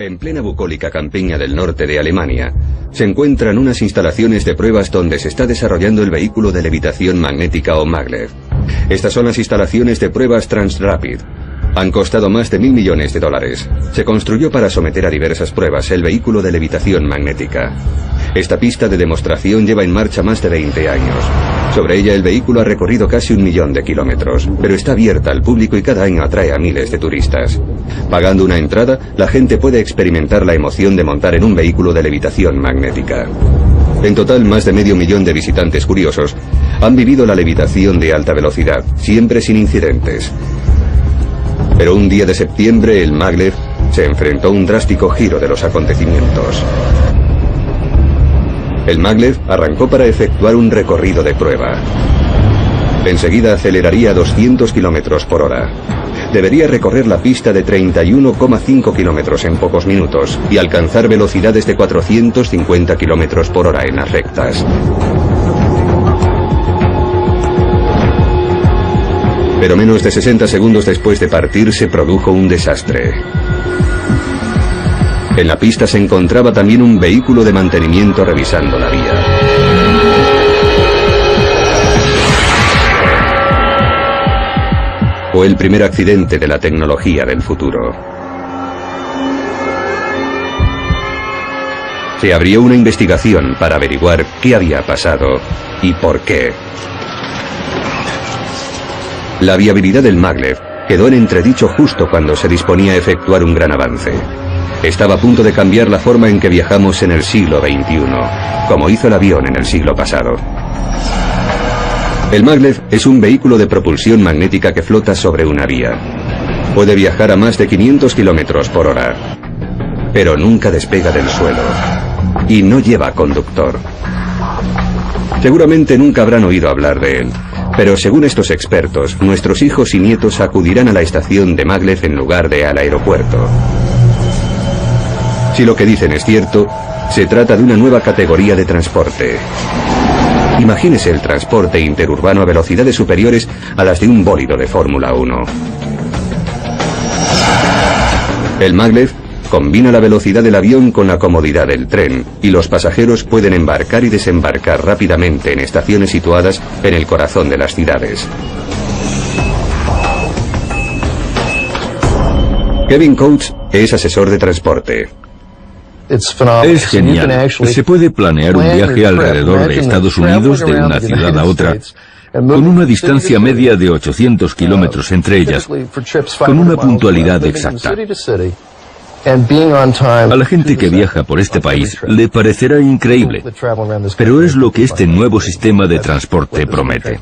En plena bucólica campiña del norte de Alemania, se encuentran unas instalaciones de pruebas donde se está desarrollando el vehículo de levitación magnética o maglev. Estas son las instalaciones de pruebas Transrapid. Han costado más de $1.000 millones. Se construyó para someter a diversas pruebas el vehículo de levitación magnética. Esta pista de demostración lleva en marcha más de 20 años. Sobre ella el vehículo ha recorrido casi 1 millón de kilómetros, pero está abierta al público y cada año atrae a miles de turistas. Pagando una entrada, la gente puede experimentar la emoción de montar en un vehículo de levitación magnética. En total, más de 500.000 de visitantes curiosos han vivido la levitación de alta velocidad, siempre sin incidentes. Pero un día de septiembre, el maglev se enfrentó a un drástico giro de los acontecimientos. El maglev arrancó para efectuar un recorrido de prueba. Enseguida aceleraría a 200 km por hora. Debería recorrer la pista de 31,5 km en pocos minutos y alcanzar velocidades de 450 km por hora en las rectas. Pero menos de 60 segundos después de partir se produjo un desastre. En la pista se encontraba también un vehículo de mantenimiento revisando la vía. Fue el primer accidente de la tecnología del futuro. Se abrió una investigación para averiguar qué había pasado y por qué. La viabilidad del maglev quedó en entredicho justo cuando se disponía a efectuar un gran avance. Estaba a punto de cambiar la forma en que viajamos en el siglo XXI, como hizo el avión en el siglo pasado. El maglev es un vehículo de propulsión magnética que flota sobre una vía. Puede viajar a más de 500 km por hora, pero nunca despega del suelo y no lleva conductor. Seguramente nunca habrán oído hablar de él, pero según estos expertos, nuestros hijos y nietos acudirán a la estación de maglev en lugar de al aeropuerto. Si lo que dicen es cierto, se trata de una nueva categoría de transporte. Imagínese el transporte interurbano a velocidades superiores a las de un bólido de Fórmula 1. El maglev combina la velocidad del avión con la comodidad del tren, y los pasajeros pueden embarcar y desembarcar rápidamente en estaciones situadas en el corazón de las ciudades. Kevin Coates es asesor de transporte. Es genial. Se puede planear un viaje alrededor de Estados Unidos de una ciudad a otra, con una distancia media de 800 kilómetros entre ellas, con una puntualidad exacta. A la gente que viaja por este país le parecerá increíble, pero es lo que este nuevo sistema de transporte promete.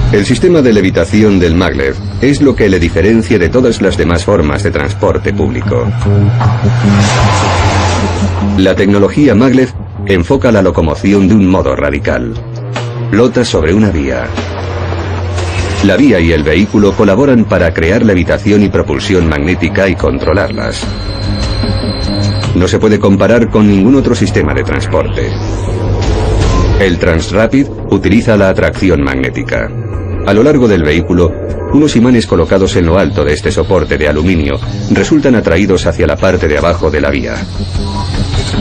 El sistema de levitación del maglev es lo que le diferencia de todas las demás formas de transporte público. La tecnología maglev enfoca la locomoción de un modo radical. Flota sobre una vía. La vía y el vehículo colaboran para crear levitación y propulsión magnética y controlarlas. No se puede comparar con ningún otro sistema de transporte. El Transrapid utiliza la atracción magnética. A lo largo del vehículo, unos imanes colocados en lo alto de este soporte de aluminio resultan atraídos hacia la parte de abajo de la vía.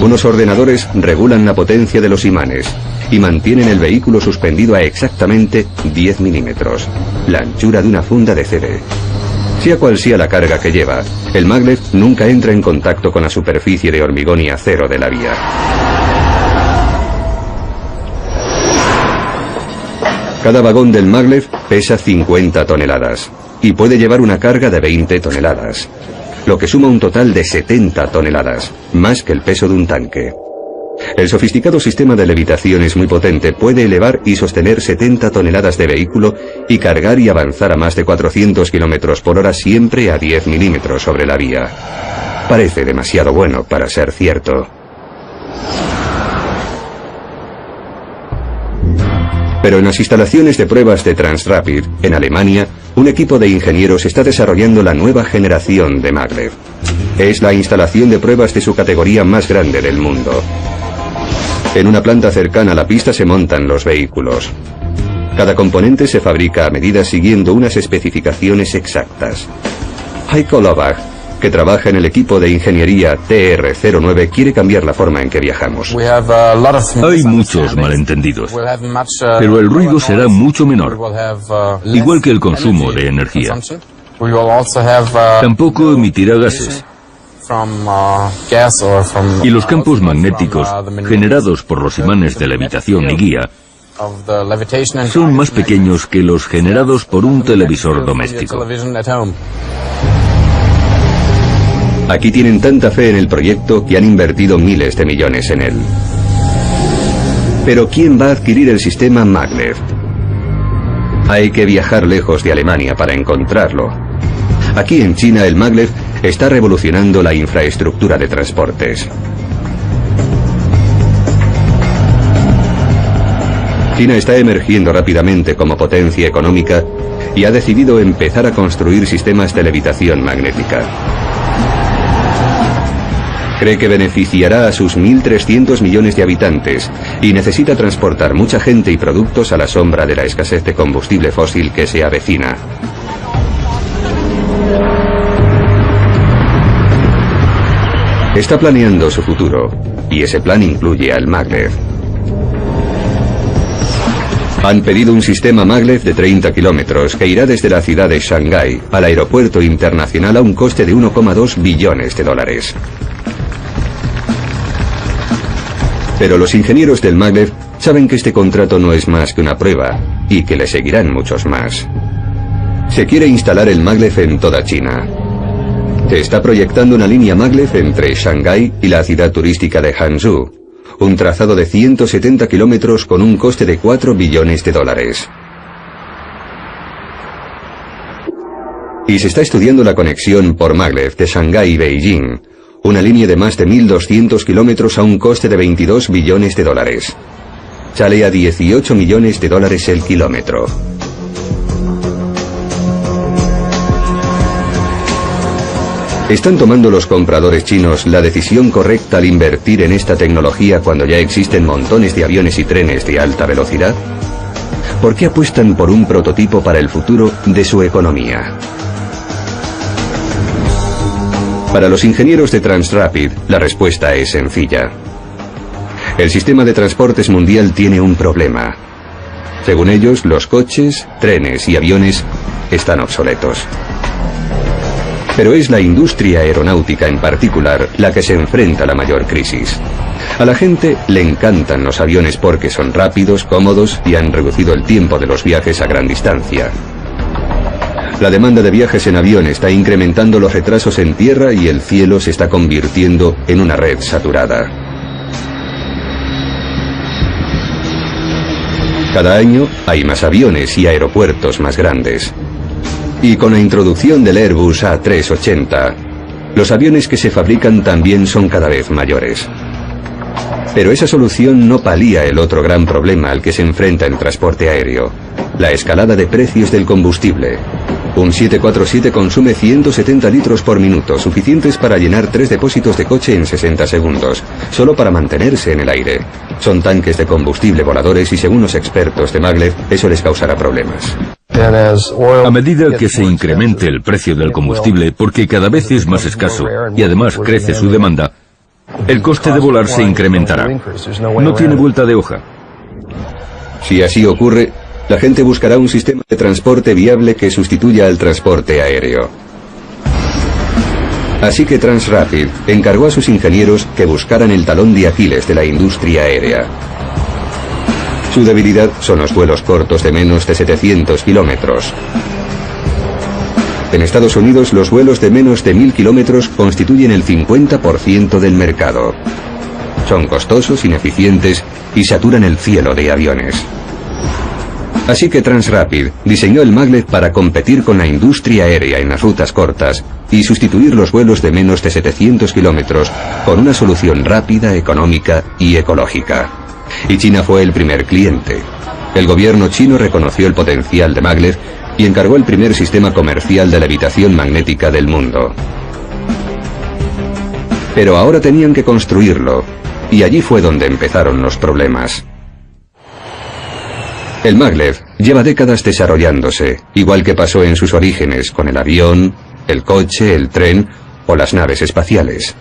Unos ordenadores regulan la potencia de los imanes y mantienen el vehículo suspendido a exactamente 10 milímetros, la anchura de una funda de CD. Sea cual sea la carga que lleva, el maglev nunca entra en contacto con la superficie de hormigón y acero de la vía. Cada vagón del maglev pesa 50 toneladas y puede llevar una carga de 20 toneladas, lo que suma un total de 70 toneladas, más que el peso de un tanque. El sofisticado sistema de levitación es muy potente, puede elevar y sostener 70 toneladas de vehículo y cargar y avanzar a más de 400 km por hora siempre a 10 milímetros sobre la vía. Parece demasiado bueno para ser cierto. Pero en las instalaciones de pruebas de Transrapid, en Alemania, un equipo de ingenieros está desarrollando la nueva generación de maglev. Es la instalación de pruebas de su categoría más grande del mundo. En una planta cercana a la pista se montan los vehículos. Cada componente se fabrica a medida siguiendo unas especificaciones exactas. Heiko Lovag, que trabaja en el equipo de ingeniería TR-09, quiere cambiar la forma en que viajamos. Hay muchos malentendidos, pero el ruido será mucho menor, igual que el consumo de energía. Tampoco emitirá gases. Y los campos magnéticos, generados por los imanes de levitación y guía, son más pequeños que los generados por un televisor doméstico. Aquí tienen tanta fe en el proyecto que han invertido miles de millones en él. Pero ¿quién va a adquirir el sistema Maglev? Hay que viajar lejos de Alemania para encontrarlo. Aquí en China el Maglev está revolucionando la infraestructura de transportes. China está emergiendo rápidamente como potencia económica y ha decidido empezar a construir sistemas de levitación magnética. Cree que beneficiará a sus 1.300 millones de habitantes y necesita transportar mucha gente y productos a la sombra de la escasez de combustible fósil que se avecina. Está planeando su futuro, y ese plan incluye al Maglev. Han pedido un sistema Maglev de 30 kilómetros que irá desde la ciudad de Shanghái al aeropuerto internacional a un coste de 1,2 billones de dólares. Pero los ingenieros del Maglev saben que este contrato no es más que una prueba y que le seguirán muchos más. Se quiere instalar el Maglev en toda China. Se está proyectando una línea Maglev entre Shanghái y la ciudad turística de Hangzhou, un trazado de 170 kilómetros con un coste de 4 billones de dólares. Y se está estudiando la conexión por Maglev de Shanghái y Beijing, una línea de más de 1.200 kilómetros a un coste de 22 billones de dólares. Sale a 18 millones de dólares el kilómetro. ¿Están tomando los compradores chinos la decisión correcta al invertir en esta tecnología cuando ya existen montones de aviones y trenes de alta velocidad? ¿Por qué apuestan por un prototipo para el futuro de su economía? Para los ingenieros de Transrapid, la respuesta es sencilla. El sistema de transportes mundial tiene un problema. Según ellos, los coches, trenes y aviones están obsoletos. Pero es la industria aeronáutica en particular la que se enfrenta a la mayor crisis. A la gente le encantan los aviones porque son rápidos, cómodos y han reducido el tiempo de los viajes a gran distancia. La demanda de viajes en avión está incrementando los retrasos en tierra y el cielo se está convirtiendo en una red saturada. Cada año hay más aviones y aeropuertos más grandes. Y con la introducción del Airbus A380, los aviones que se fabrican también son cada vez mayores. Pero esa solución no palía el otro gran problema al que se enfrenta el transporte aéreo: la escalada de precios del combustible. Un 747 consume 170 litros por minuto, suficientes para llenar 3 depósitos de coche en 60 segundos, solo para mantenerse en el aire. Son tanques de combustible voladores y, según los expertos de Maglev, eso les causará problemas. A medida que se incremente el precio del combustible, porque cada vez es más escaso y además crece su demanda, el coste de volar se incrementará. No tiene vuelta de hoja. Si así ocurre, la gente buscará un sistema de transporte viable que sustituya al transporte aéreo. Así que Transrapid encargó a sus ingenieros que buscaran el talón de Aquiles de la industria aérea. Su debilidad son los vuelos cortos de menos de 700 kilómetros. En Estados Unidos, los vuelos de menos de 1.000 kilómetros constituyen el 50% del mercado. Son costosos, ineficientes y saturan el cielo de aviones. Así que Transrapid diseñó el Maglev para competir con la industria aérea en las rutas cortas y sustituir los vuelos de menos de 700 kilómetros con una solución rápida, económica y ecológica. Y China fue el primer cliente. El gobierno chino reconoció el potencial de Maglev y encargó el primer sistema comercial de levitación magnética del mundo. Pero ahora tenían que construirlo, y allí fue donde empezaron los problemas. El Maglev lleva décadas desarrollándose, igual que pasó en sus orígenes con el avión, el coche, el tren o las naves espaciales.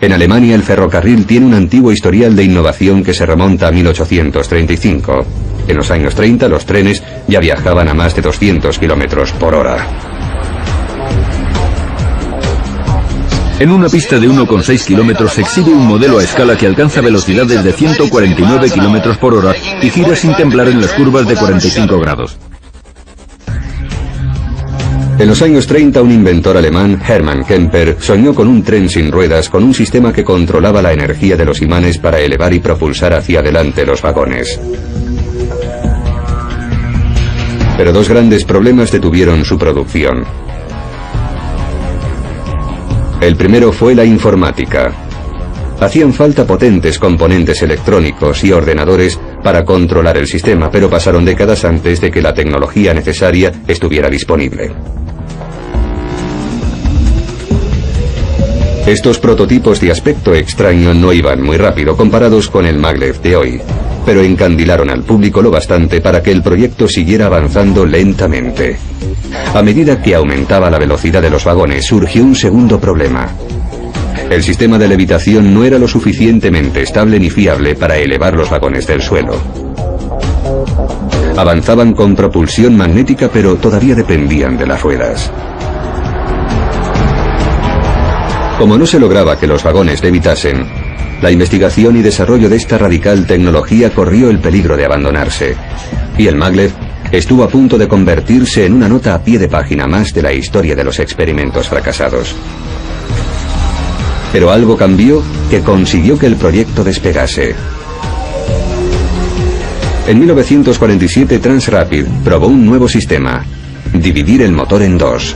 En Alemania el ferrocarril tiene un antiguo historial de innovación que se remonta a 1835. En los años 30 los trenes ya viajaban a más de 200 kilómetros por hora. En una pista de 1,6 kilómetros se exhibe un modelo a escala que alcanza velocidades de 149 kilómetros por hora y gira sin temblar en las curvas de 45 grados. En los años 30 un inventor alemán, Hermann Kemper, soñó con un tren sin ruedas con un sistema que controlaba la energía de los imanes para elevar y propulsar hacia adelante los vagones. Pero dos grandes problemas detuvieron su producción. El primero fue la informática. Hacían falta potentes componentes electrónicos y ordenadores para controlar el sistema, pero pasaron décadas antes de que la tecnología necesaria estuviera disponible. Estos prototipos de aspecto extraño no iban muy rápido comparados con el maglev de hoy, pero encandilaron al público lo bastante para que el proyecto siguiera avanzando lentamente. A medida que aumentaba la velocidad de los vagones, surgió un segundo problema. El sistema de levitación no era lo suficientemente estable ni fiable para elevar los vagones del suelo. Avanzaban con propulsión magnética, pero todavía dependían de las ruedas. Como no se lograba que los vagones levitasen, la investigación y desarrollo de esta radical tecnología corrió el peligro de abandonarse, y el maglev estuvo a punto de convertirse en una nota a pie de página más de la historia de los experimentos fracasados. Pero algo cambió que consiguió que el proyecto despegase. En 1947 Transrapid probó un nuevo sistema: dividir el motor en dos.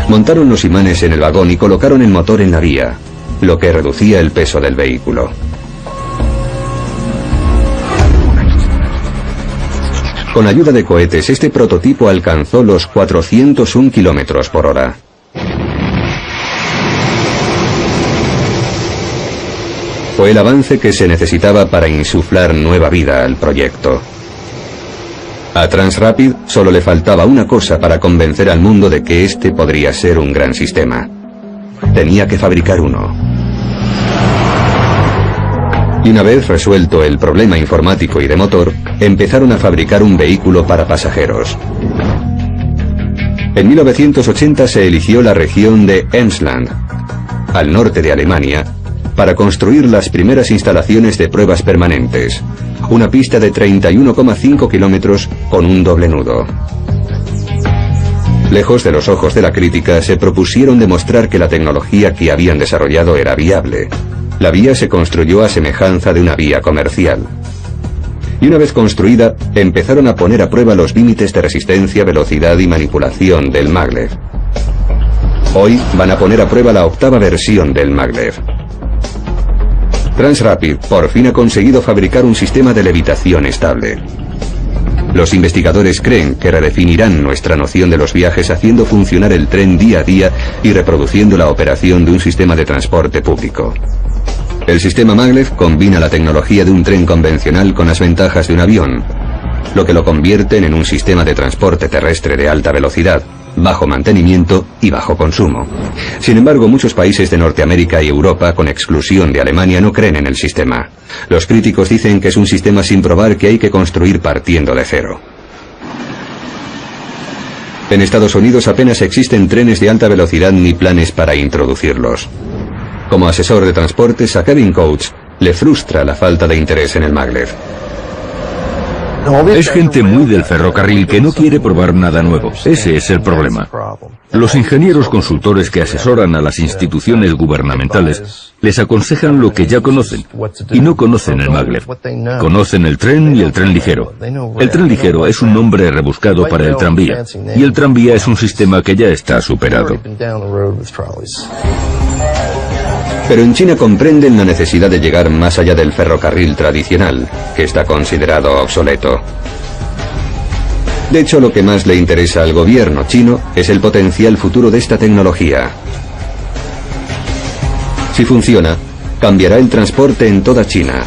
Montaron los imanes en el vagón y colocaron el motor en la vía, lo que reducía el peso del vehículo. Con ayuda de cohetes, este prototipo alcanzó los 401 kilómetros por hora. Fue el avance que se necesitaba para insuflar nueva vida al proyecto. A Transrapid solo le faltaba una cosa para convencer al mundo de que este podría ser un gran sistema. Tenía que fabricar uno. Y una vez resuelto el problema informático y de motor, empezaron a fabricar un vehículo para pasajeros. En 1980 se eligió la región de Emsland, al norte de Alemania, para construir las primeras instalaciones de pruebas permanentes. Una pista de 31,5 kilómetros con un doble nudo. Lejos de los ojos de la crítica, se propusieron demostrar que la tecnología que habían desarrollado era viable. La vía se construyó a semejanza de una vía comercial. Y una vez construida, empezaron a poner a prueba los límites de resistencia, velocidad y manipulación del maglev. Hoy van a poner a prueba la octava versión del maglev. Transrapid por fin ha conseguido fabricar un sistema de levitación estable. Los investigadores creen que redefinirán nuestra noción de los viajes haciendo funcionar el tren día a día y reproduciendo la operación de un sistema de transporte público. El sistema maglev combina la tecnología de un tren convencional con las ventajas de un avión, lo que lo convierten en un sistema de transporte terrestre de alta velocidad, bajo mantenimiento y bajo consumo. Sin embargo, muchos países de Norteamérica y Europa, con exclusión de Alemania, no creen en el sistema. Los críticos dicen que es un sistema sin probar, que hay que construir partiendo de cero. En Estados Unidos apenas existen trenes de alta velocidad ni planes para introducirlos. Como asesor de transportes, a Kevin Coates le frustra la falta de interés en el maglev. Es gente muy del ferrocarril que no quiere probar nada nuevo. Ese es el problema. Los ingenieros consultores que asesoran a las instituciones gubernamentales les aconsejan lo que ya conocen, y no conocen el maglev. Conocen el tren y el tren ligero. El tren ligero es un nombre rebuscado para el tranvía, y el tranvía es un sistema que ya está superado. Pero en China comprenden la necesidad de llegar más allá del ferrocarril tradicional, que está considerado obsoleto. De hecho, lo que más le interesa al gobierno chino es el potencial futuro de esta tecnología. Si funciona, cambiará el transporte en toda China.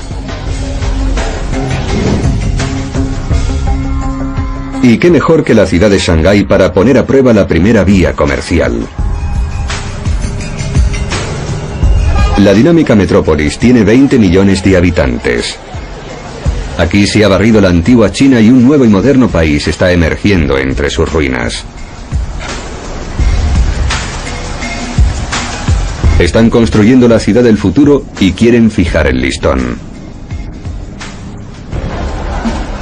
Y qué mejor que la ciudad de Shanghái para poner a prueba la primera vía comercial. La dinámica metrópolis tiene 20 millones de habitantes. Aquí se ha barrido la antigua China y un nuevo y moderno país está emergiendo entre sus ruinas. Están construyendo la ciudad del futuro y quieren fijar el listón.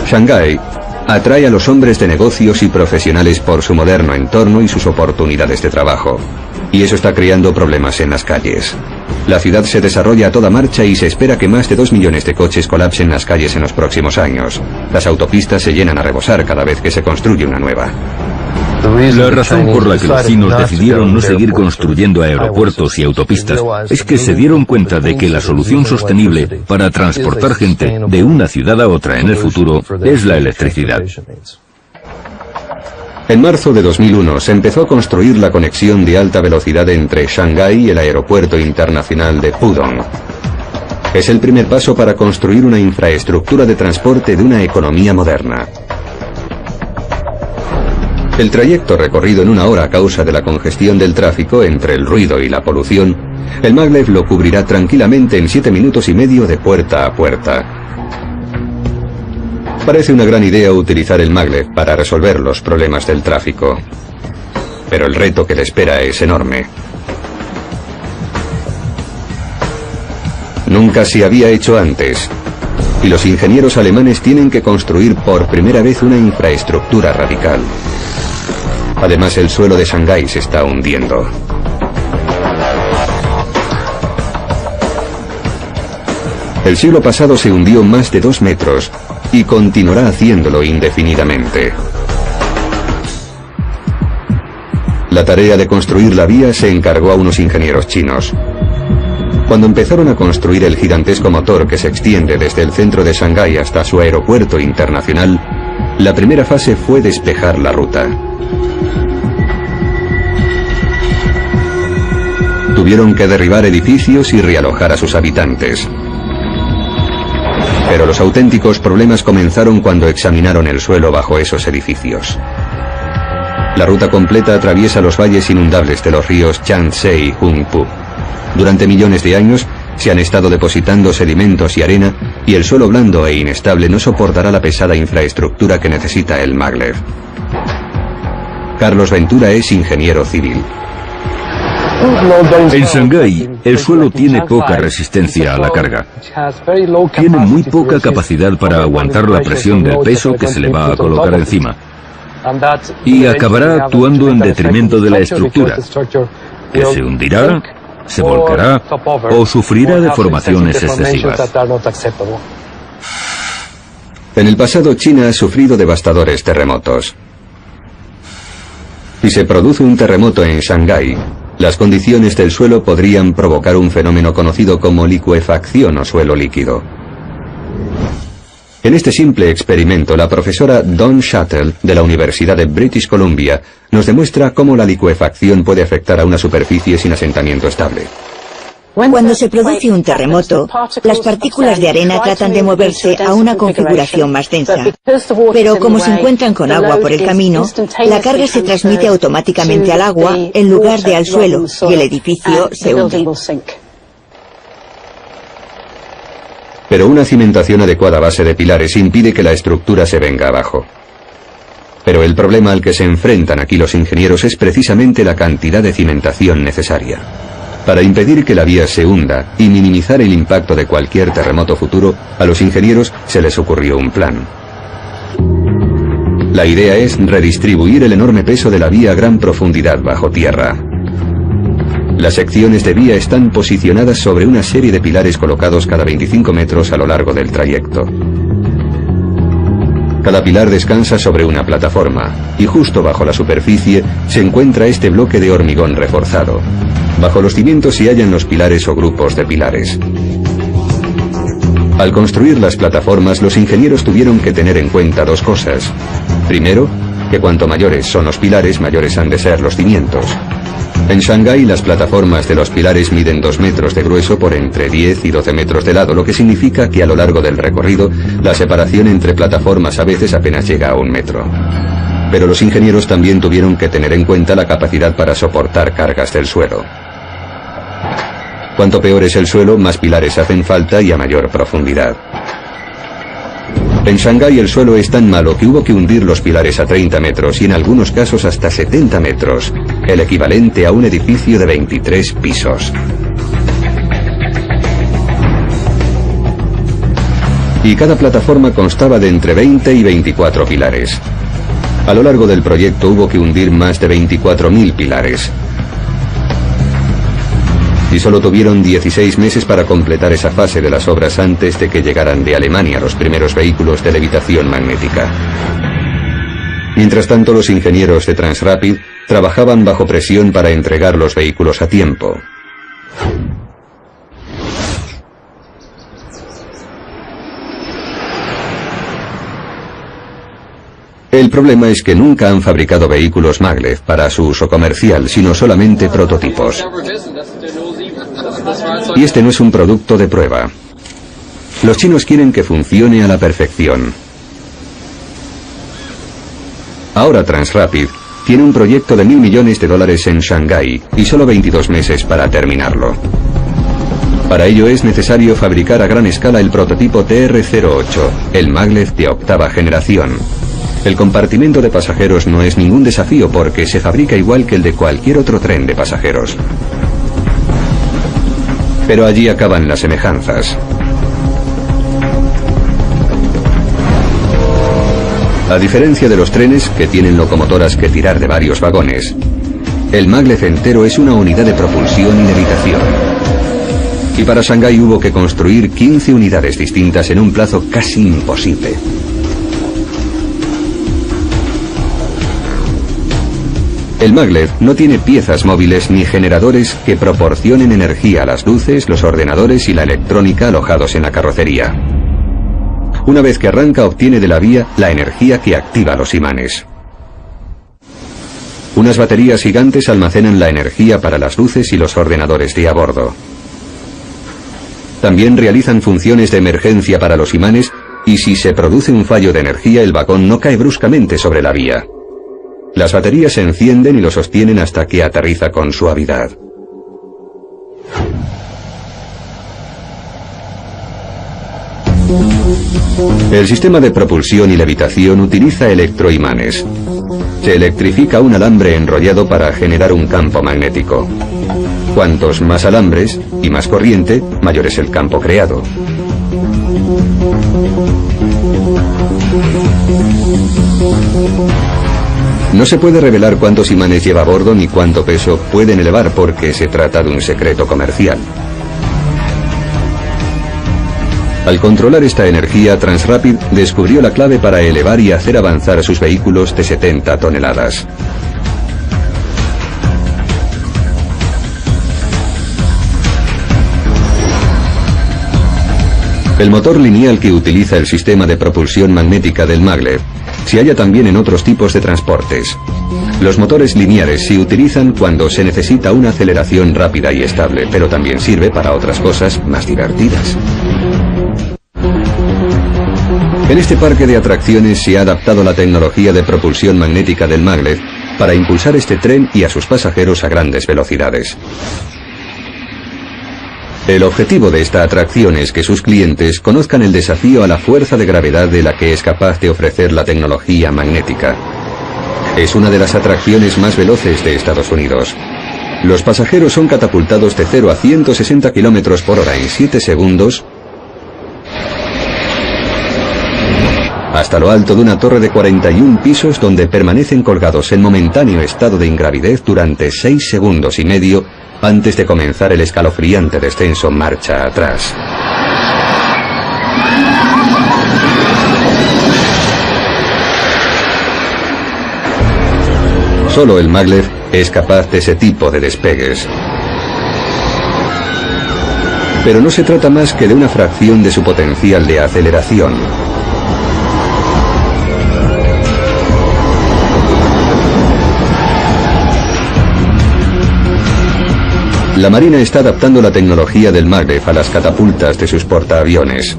Shanghái atrae a los hombres de negocios y profesionales por su moderno entorno y sus oportunidades de trabajo. Y eso está creando problemas en las calles. La ciudad se desarrolla a toda marcha y se espera que más de 2 millones de coches colapsen las calles en los próximos años. Las autopistas se llenan a rebosar cada vez que se construye una nueva. La razón por la que los chinos decidieron no seguir construyendo aeropuertos y autopistas es que se dieron cuenta de que la solución sostenible para transportar gente de una ciudad a otra en el futuro es la electricidad. En marzo de 2001 se empezó a construir la conexión de alta velocidad entre Shanghái y el aeropuerto internacional de Pudong. Es el primer paso para construir una infraestructura de transporte de una economía moderna. El trayecto recorrido en 1 hora a causa de la congestión del tráfico entre el ruido y la polución, el maglev lo cubrirá tranquilamente en 7 minutos y medio de puerta a puerta. Parece una gran idea utilizar el maglev para resolver los problemas del tráfico, pero el reto que le espera es enorme. Nunca se había hecho antes, y los ingenieros alemanes tienen que construir por primera vez una infraestructura radical. Además, el suelo de Shanghái se está hundiendo. El siglo pasado se hundió más de 2 metros y continuará haciéndolo indefinidamente. La tarea de construir la vía se encargó a unos ingenieros chinos. Cuando empezaron a construir el gigantesco motor que se extiende desde el centro de Shanghái hasta su aeropuerto internacional, la primera fase fue despejar la ruta. Tuvieron que derribar edificios y realojar a sus habitantes. Pero los auténticos problemas comenzaron cuando examinaron el suelo bajo esos edificios. La ruta completa atraviesa los valles inundables de los ríos Yangtze y Huangpu. Durante millones de años se han estado depositando sedimentos y arena, y el suelo blando e inestable no soportará la pesada infraestructura que necesita el maglev. Carlos Ventura es ingeniero civil. En Shanghái, el suelo tiene poca resistencia a la carga. Tiene muy poca capacidad para aguantar la presión del peso que se le va a colocar encima. Y acabará actuando en detrimento de la estructura, que se hundirá, se volcará o sufrirá deformaciones excesivas. En el pasado, China ha sufrido devastadores terremotos. Si se produce un terremoto en Shanghái, las condiciones del suelo podrían provocar un fenómeno conocido como licuefacción o suelo líquido. En este simple experimento, la profesora Dawn Shuttle de la Universidad de British Columbia nos demuestra cómo la licuefacción puede afectar a una superficie sin asentamiento estable. Cuando se produce un terremoto, las partículas de arena tratan de moverse a una configuración más densa. Pero como se encuentran con agua por el camino, la carga se transmite automáticamente al agua en lugar de al suelo, y el edificio se hunde. Pero una cimentación adecuada a base de pilares impide que la estructura se venga abajo. Pero el problema al que se enfrentan aquí los ingenieros es precisamente la cantidad de cimentación necesaria. Para impedir que la vía se hunda y minimizar el impacto de cualquier terremoto futuro, a los ingenieros se les ocurrió un plan. La idea es redistribuir el enorme peso de la vía a gran profundidad bajo tierra. Las secciones de vía están posicionadas sobre una serie de pilares colocados cada 25 metros a lo largo del trayecto. Cada pilar descansa sobre una plataforma, y justo bajo la superficie se encuentra este bloque de hormigón reforzado. Bajo los cimientos se hallan los pilares o grupos de pilares. Al construir las plataformas, los ingenieros tuvieron que tener en cuenta 2 cosas. Primero, que cuanto mayores son los pilares, mayores han de ser los cimientos. En Shanghái las plataformas de los pilares miden 2 metros de grueso por entre 10 y 12 metros de lado, lo que significa que a lo largo del recorrido la separación entre plataformas a veces apenas llega a 1 metro. Pero los ingenieros también tuvieron que tener en cuenta la capacidad para soportar cargas del suelo. Cuanto peor es el suelo, más pilares hacen falta y a mayor profundidad. En Shanghái el suelo es tan malo que hubo que hundir los pilares a 30 metros y en algunos casos hasta 70 metros, el equivalente a un edificio de 23 pisos. Y cada plataforma constaba de entre 20 y 24 pilares. A lo largo del proyecto hubo que hundir más de 24.000 pilares. Y solo tuvieron 16 meses para completar esa fase de las obras antes de que llegaran de Alemania los primeros vehículos de levitación magnética. Mientras tanto, los ingenieros de Transrapid trabajaban bajo presión para entregar los vehículos a tiempo. El problema es que nunca han fabricado vehículos maglev para su uso comercial, sino solamente prototipos. Y este no es un producto de prueba. Los chinos quieren que funcione a la perfección. Ahora Transrapid tiene un proyecto de $1.000 millones en Shanghái y solo 22 meses para terminarlo. Para ello es necesario fabricar a gran escala el prototipo TR-08, el maglev de 8ª generación. El compartimento de pasajeros no es ningún desafío porque se fabrica igual que el de cualquier otro tren de pasajeros. Pero allí acaban las semejanzas. A diferencia de los trenes, que tienen locomotoras que tirar de varios vagones, el maglev entero es una unidad de propulsión y levitación. Y para Shanghái hubo que construir 15 unidades distintas en un plazo casi imposible. El maglev no tiene piezas móviles ni generadores que proporcionen energía a las luces, los ordenadores y la electrónica alojados en la carrocería. Una vez que arranca, obtiene de la vía la energía que activa los imanes. Unas baterías gigantes almacenan la energía para las luces y los ordenadores de a bordo. También realizan funciones de emergencia para los imanes y si se produce un fallo de energía, el vagón no cae bruscamente sobre la vía. Las baterías se encienden y lo sostienen hasta que aterriza con suavidad. El sistema de propulsión y levitación utiliza electroimanes. Se electrifica un alambre enrollado para generar un campo magnético. Cuantos más alambres y más corriente, mayor es el campo creado. No se puede revelar cuántos imanes lleva a bordo ni cuánto peso pueden elevar porque se trata de un secreto comercial. Al controlar esta energía, Transrapid descubrió la clave para elevar y hacer avanzar sus vehículos de 70 toneladas. El motor lineal que utiliza el sistema de propulsión magnética del maglev se halla también en otros tipos de transportes. Los motores lineales se utilizan cuando se necesita una aceleración rápida y estable, pero también sirve para otras cosas más divertidas. En este parque de atracciones se ha adaptado la tecnología de propulsión magnética del maglev para impulsar este tren y a sus pasajeros a grandes velocidades. El objetivo de esta atracción es que sus clientes conozcan el desafío a la fuerza de gravedad de la que es capaz de ofrecer la tecnología magnética. Es una de las atracciones más veloces de Estados Unidos. Los pasajeros son catapultados de 0 a 160 km por hora en 7 segundos hasta lo alto de una torre de 41 pisos donde permanecen colgados en momentáneo estado de ingravidez durante 6 segundos y medio antes de comenzar el escalofriante descenso marcha atrás. Solo el maglev es capaz de ese tipo de despegues. Pero no se trata más que de una fracción de su potencial de aceleración. La Marina está adaptando la tecnología del Maglev a las catapultas de sus portaaviones.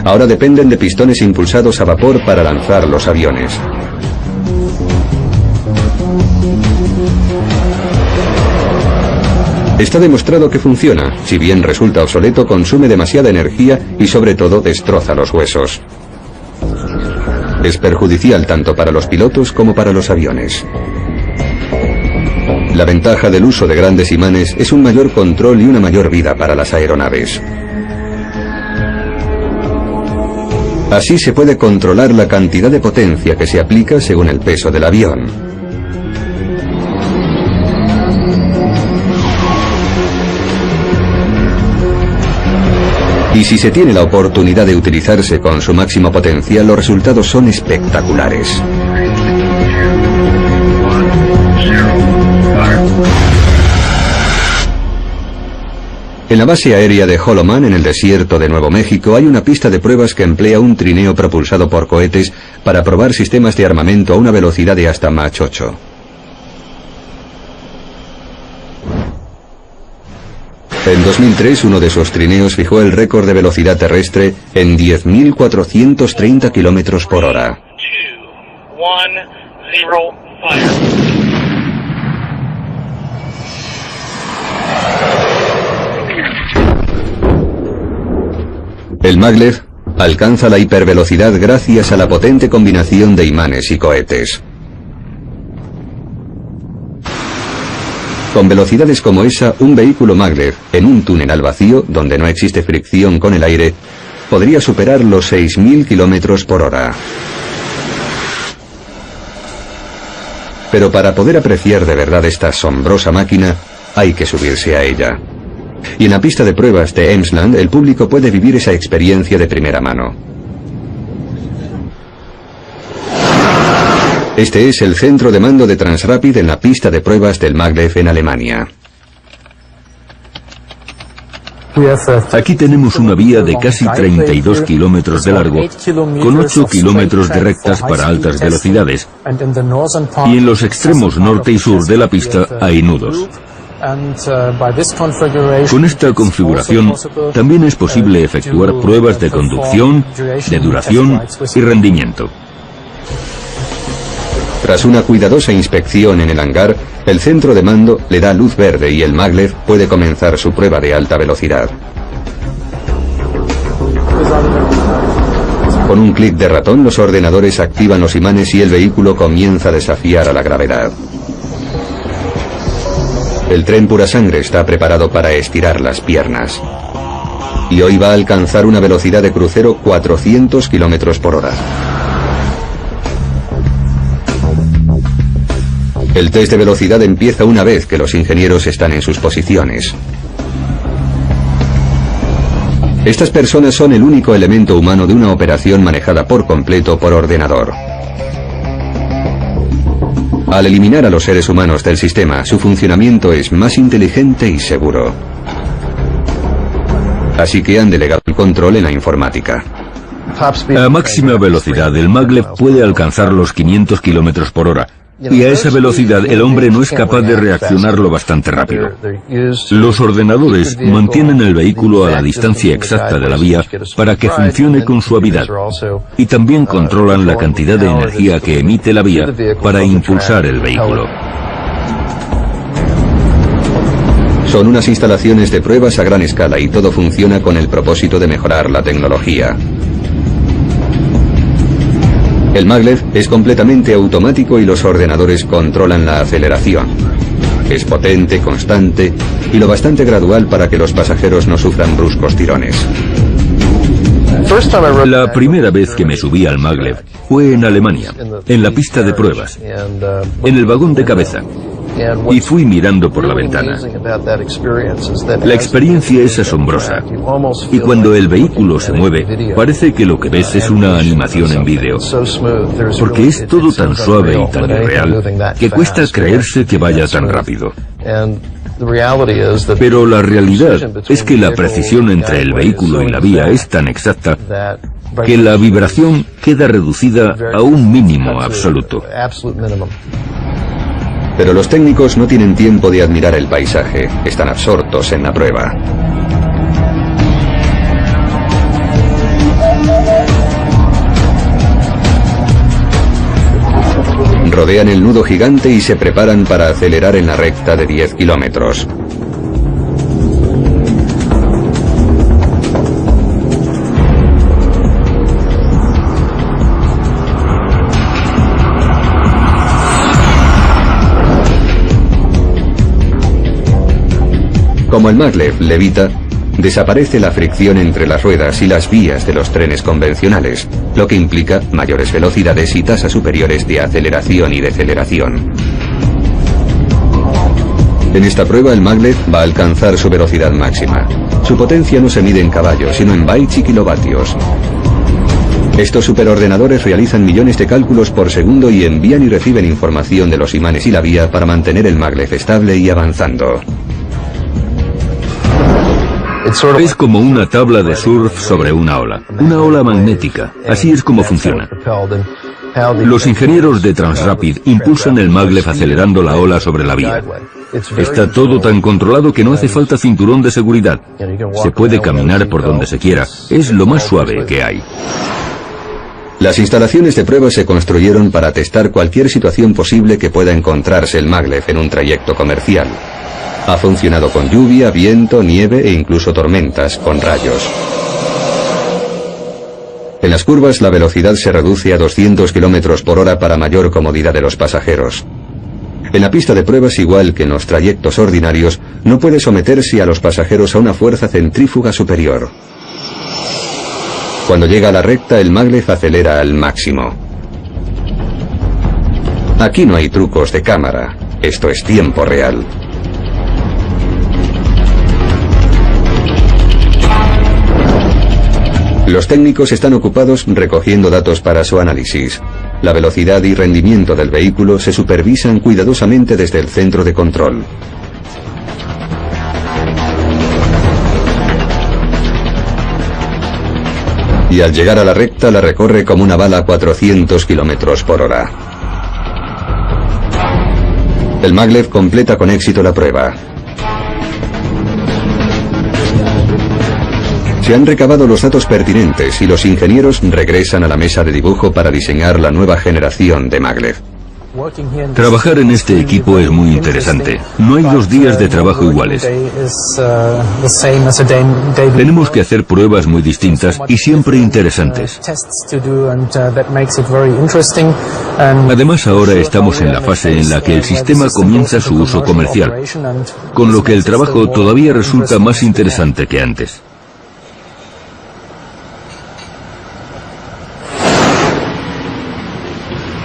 Ahora dependen de pistones impulsados a vapor para lanzar los aviones. Está demostrado que funciona, si bien resulta obsoleto, consume demasiada energía y sobre todo destroza los huesos. Es perjudicial tanto para los pilotos como para los aviones. La ventaja del uso de grandes imanes es un mayor control y una mayor vida para las aeronaves. Así se puede controlar la cantidad de potencia que se aplica según el peso del avión. Y si se tiene la oportunidad de utilizarse con su máximo potencial, los resultados son espectaculares. En la base aérea de Holloman, en el desierto de Nuevo México, hay una pista de pruebas que emplea un trineo propulsado por cohetes para probar sistemas de armamento a una velocidad de hasta Mach 8. En 2003, uno de esos trineos fijó el récord de velocidad terrestre en 10.430 km por hora. El Maglev alcanza la hipervelocidad gracias a la potente combinación de imanes y cohetes. Con velocidades como esa, un vehículo Maglev en un túnel al vacío, donde no existe fricción con el aire, podría superar los 6.000 km por hora. Pero para poder apreciar de verdad esta asombrosa máquina, hay que subirse a ella. Y en la pista de pruebas de Emsland, el público puede vivir esa experiencia de primera mano. Este es el centro de mando de Transrapid en la pista de pruebas del Maglev en Alemania. Aquí tenemos una vía de casi 32 kilómetros de largo, con 8 kilómetros de rectas para altas velocidades, y en los extremos norte y sur de la pista hay nudos. Con esta configuración también es posible efectuar pruebas de conducción, de duración y rendimiento. Tras una cuidadosa inspección en el hangar, el centro de mando le da luz verde y el Maglev puede comenzar su prueba de alta velocidad. Con un clic de ratón, los ordenadores activan los imanes y el vehículo comienza a desafiar a la gravedad. El tren pura sangre está preparado para estirar las piernas. Y hoy va a alcanzar una velocidad de crucero 400 km por hora. El test de velocidad empieza una vez que los ingenieros están en sus posiciones. Estas personas son el único elemento humano de una operación manejada por completo por ordenador. Al eliminar a los seres humanos del sistema, su funcionamiento es más inteligente y seguro. Así que han delegado el control en la informática. A máxima velocidad, el Maglev puede alcanzar los 500 km por hora. Y a esa velocidad el hombre no es capaz de reaccionarlo bastante rápido. Los ordenadores mantienen el vehículo a la distancia exacta de la vía para que funcione con suavidad. Y también controlan la cantidad de energía que emite la vía para impulsar el vehículo. Son unas instalaciones de pruebas a gran escala y todo funciona con el propósito de mejorar la tecnología. El Maglev es completamente automático y los ordenadores controlan la aceleración. Es potente, constante y lo bastante gradual para que los pasajeros no sufran bruscos tirones. La primera vez que me subí al Maglev fue en Alemania, en la pista de pruebas, en el vagón de cabeza. Y fui mirando por la ventana. La experiencia es asombrosa. Y cuando el vehículo se mueve, parece que lo que ves es una animación en vídeo. Porque es todo tan suave y tan irreal que cuesta creerse que vaya tan rápido. Pero la realidad es que la precisión entre el vehículo y la vía es tan exacta que la vibración queda reducida a un mínimo absoluto. Pero los técnicos no tienen tiempo de admirar el paisaje, están absortos en la prueba. Rodean el nudo gigante y se preparan para acelerar en la recta de 10 kilómetros. Como el maglev levita, desaparece la fricción entre las ruedas y las vías de los trenes convencionales, lo que implica mayores velocidades y tasas superiores de aceleración y deceleración. En esta prueba el maglev va a alcanzar su velocidad máxima. Su potencia no se mide en caballos, sino en bytes y kilovatios. Estos superordenadores realizan millones de cálculos por segundo y envían y reciben información de los imanes y la vía para mantener el maglev estable y avanzando. Es como una tabla de surf sobre una ola magnética. Así es como funciona. Los ingenieros de Transrapid impulsan el maglev acelerando la ola sobre la vía. Está todo tan controlado que no hace falta cinturón de seguridad. Se puede caminar por donde se quiera. Es lo más suave que hay. Las instalaciones de prueba se construyeron para testar cualquier situación posible que pueda encontrarse el maglev en un trayecto comercial. Ha funcionado con lluvia, viento, nieve e incluso tormentas con rayos. En las curvas la velocidad se reduce a 200 km por hora para mayor comodidad de los pasajeros. En la pista de pruebas, igual que en los trayectos ordinarios, no puede someterse a los pasajeros a una fuerza centrífuga superior. Cuando llega a la recta, el maglev acelera al máximo. Aquí no hay trucos de cámara, esto es tiempo real. Los técnicos están ocupados recogiendo datos para su análisis. La velocidad y rendimiento del vehículo se supervisan cuidadosamente desde el centro de control. Y al llegar a la recta la recorre como una bala a 400 km por hora. El maglev completa con éxito la prueba. Se han recabado los datos pertinentes y los ingenieros regresan a la mesa de dibujo para diseñar la nueva generación de maglev. Trabajar en este equipo es muy interesante. No hay 2 días de trabajo iguales. Tenemos que hacer pruebas muy distintas y siempre interesantes. Además, ahora estamos en la fase en la que el sistema comienza su uso comercial, con lo que el trabajo todavía resulta más interesante que antes.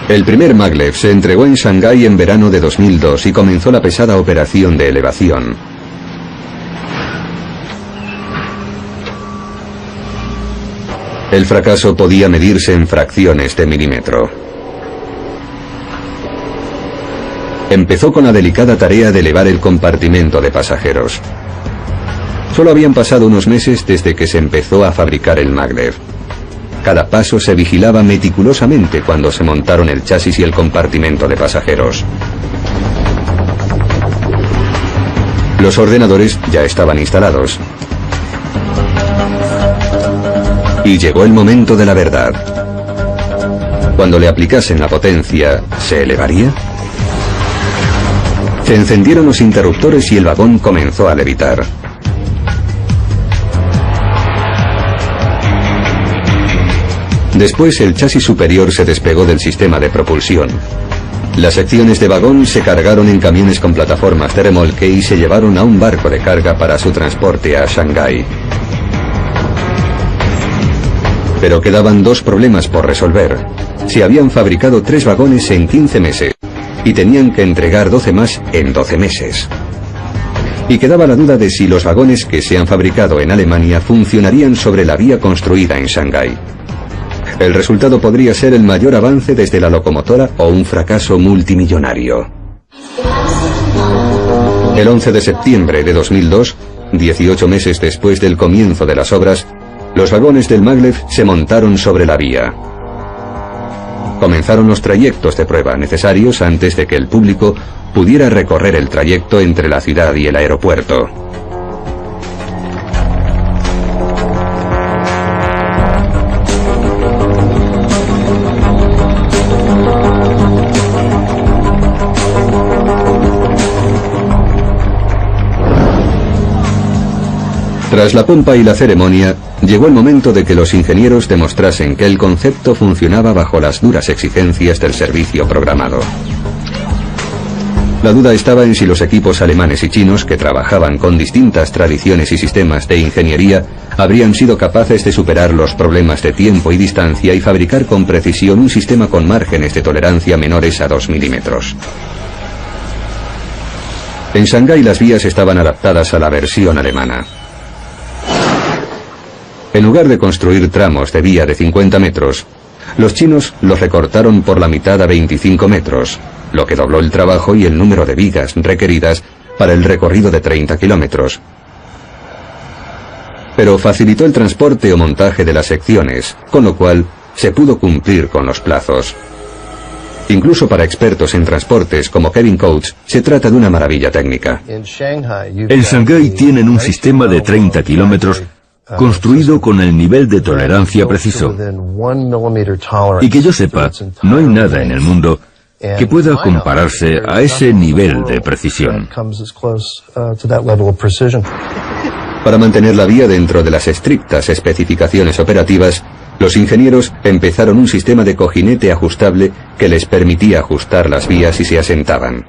El primer maglev se entregó en Shanghái en verano de 2002 y comenzó la pesada operación de elevación. El fracaso podía medirse en fracciones de milímetro. Empezó con la delicada tarea de elevar el compartimento de pasajeros. Solo habían pasado unos meses desde que se empezó a fabricar el maglev. Cada paso se vigilaba meticulosamente cuando se montaron el chasis y el compartimento de pasajeros. Los ordenadores ya estaban instalados. Y llegó el momento de la verdad. Cuando le aplicasen la potencia, ¿se elevaría? Se encendieron los interruptores y el vagón comenzó a levitar. Después el chasis superior se despegó del sistema de propulsión. Las secciones de vagón se cargaron en camiones con plataformas de remolque y se llevaron a un barco de carga para su transporte a Shanghái. Pero quedaban 2 problemas por resolver. Se habían fabricado 3 vagones en 15 meses y tenían que entregar 12 más en 12 meses. Y quedaba la duda de si los vagones que se han fabricado en Alemania funcionarían sobre la vía construida en Shanghái. El resultado podría ser el mayor avance desde la locomotora o un fracaso multimillonario. El 11 de septiembre de 2002, 18 meses después del comienzo de las obras, los vagones del maglev se montaron sobre la vía. comenzaron los trayectos de prueba necesarios antes de que el público pudiera recorrer el trayecto entre la ciudad y el aeropuerto. Tras la pompa y la ceremonia, llegó el momento de que los ingenieros demostrasen que el concepto funcionaba bajo las duras exigencias del servicio programado. La duda estaba en si los equipos alemanes y chinos, que trabajaban con distintas tradiciones y sistemas de ingeniería, habrían sido capaces de superar los problemas de tiempo y distancia y fabricar con precisión un sistema con márgenes de tolerancia menores a 2 milímetros. En Shanghái las vías estaban adaptadas a la versión alemana. En lugar de construir tramos de vía de 50 metros, los chinos los recortaron por la mitad a 25 metros, lo que dobló el trabajo y el número de vigas requeridas para el recorrido de 30 kilómetros. Pero facilitó el transporte o montaje de las secciones, con lo cual se pudo cumplir con los plazos. Incluso para expertos en transportes como Kevin Coates, se trata de una maravilla técnica. En Shanghái tienen un sistema de 30 kilómetros construido con el nivel de tolerancia preciso. Y que yo sepa, no hay nada en el mundo que pueda compararse a ese nivel de precisión. Para mantener la vía dentro de las estrictas especificaciones operativas, los ingenieros empezaron un sistema de cojinete ajustable que les permitía ajustar las vías si se asentaban.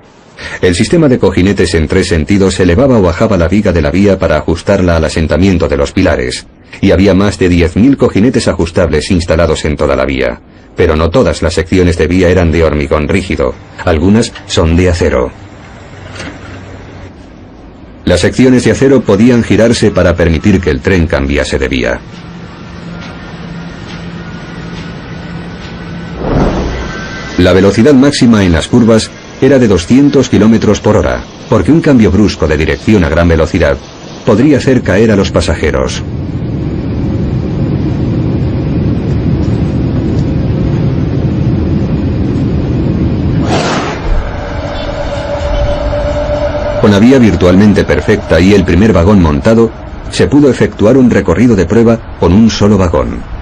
El sistema de cojinetes en 3 sentidos elevaba o bajaba la viga de la vía para ajustarla al asentamiento de los pilares, y había más de 10.000 cojinetes ajustables instalados en toda la vía. Pero no todas las secciones de vía eran de hormigón rígido, algunas son de acero. Las secciones de acero podían girarse para permitir que el tren cambiase de vía. La velocidad máxima en las curvas era de 200 km por hora, porque un cambio brusco de dirección a gran velocidad podría hacer caer a los pasajeros. Con la vía virtualmente perfecta y el primer vagón montado, se pudo efectuar un recorrido de prueba con un solo vagón.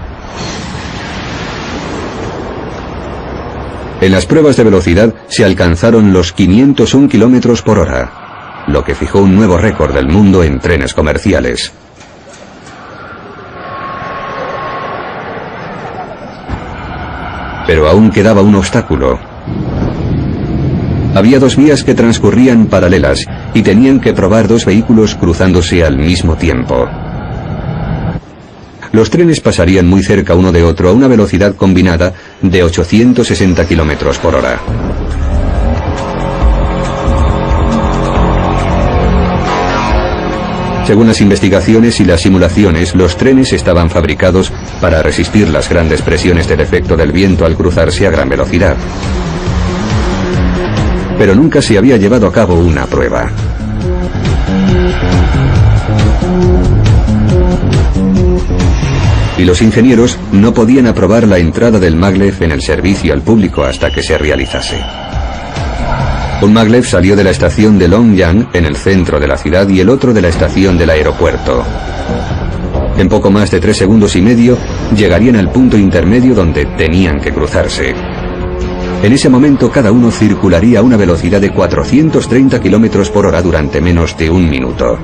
En las pruebas de velocidad se alcanzaron los 501 km por hora, lo que fijó un nuevo récord del mundo en trenes comerciales. Pero aún quedaba un obstáculo. Había 2 vías que transcurrían paralelas y tenían que probar 2 vehículos cruzándose al mismo tiempo. Los trenes pasarían muy cerca uno de otro a una velocidad combinada de 860 km por hora. Según las investigaciones y las simulaciones, los trenes estaban fabricados para resistir las grandes presiones del efecto del viento al cruzarse a gran velocidad. Pero nunca se había llevado a cabo una prueba. Y los ingenieros no podían aprobar la entrada del maglev en el servicio al público hasta que se realizase. Un maglev salió de la estación de Longyang, en el centro de la ciudad, y el otro de la estación del aeropuerto. En poco más de 3 segundos y medio, llegarían al punto intermedio donde tenían que cruzarse. En ese momento cada uno circularía a una velocidad de 430 km por hora durante menos de 1 minuto.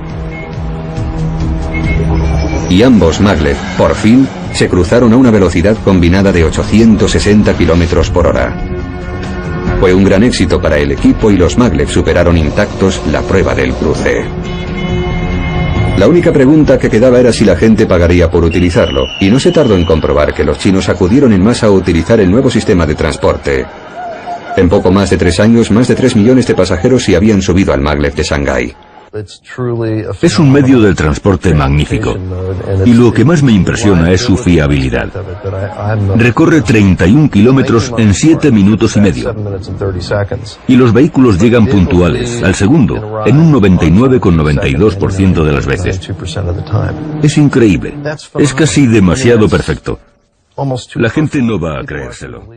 Y ambos maglev, por fin, se cruzaron a una velocidad combinada de 860 km por hora. Fue un gran éxito para el equipo y los maglev superaron intactos la prueba del cruce. La única pregunta que quedaba era si la gente pagaría por utilizarlo, y no se tardó en comprobar que los chinos acudieron en masa a utilizar el nuevo sistema de transporte. En poco más de 3 años, más de 3 millones de pasajeros se habían subido al maglev de Shanghái. Es un medio de transporte magnífico, y lo que más me impresiona es su fiabilidad. Recorre 31 kilómetros en 7 minutos y medio, y los vehículos llegan puntuales, al segundo, en un 99,92% de las veces. Es increíble, es casi demasiado perfecto. La gente no va a creérselo.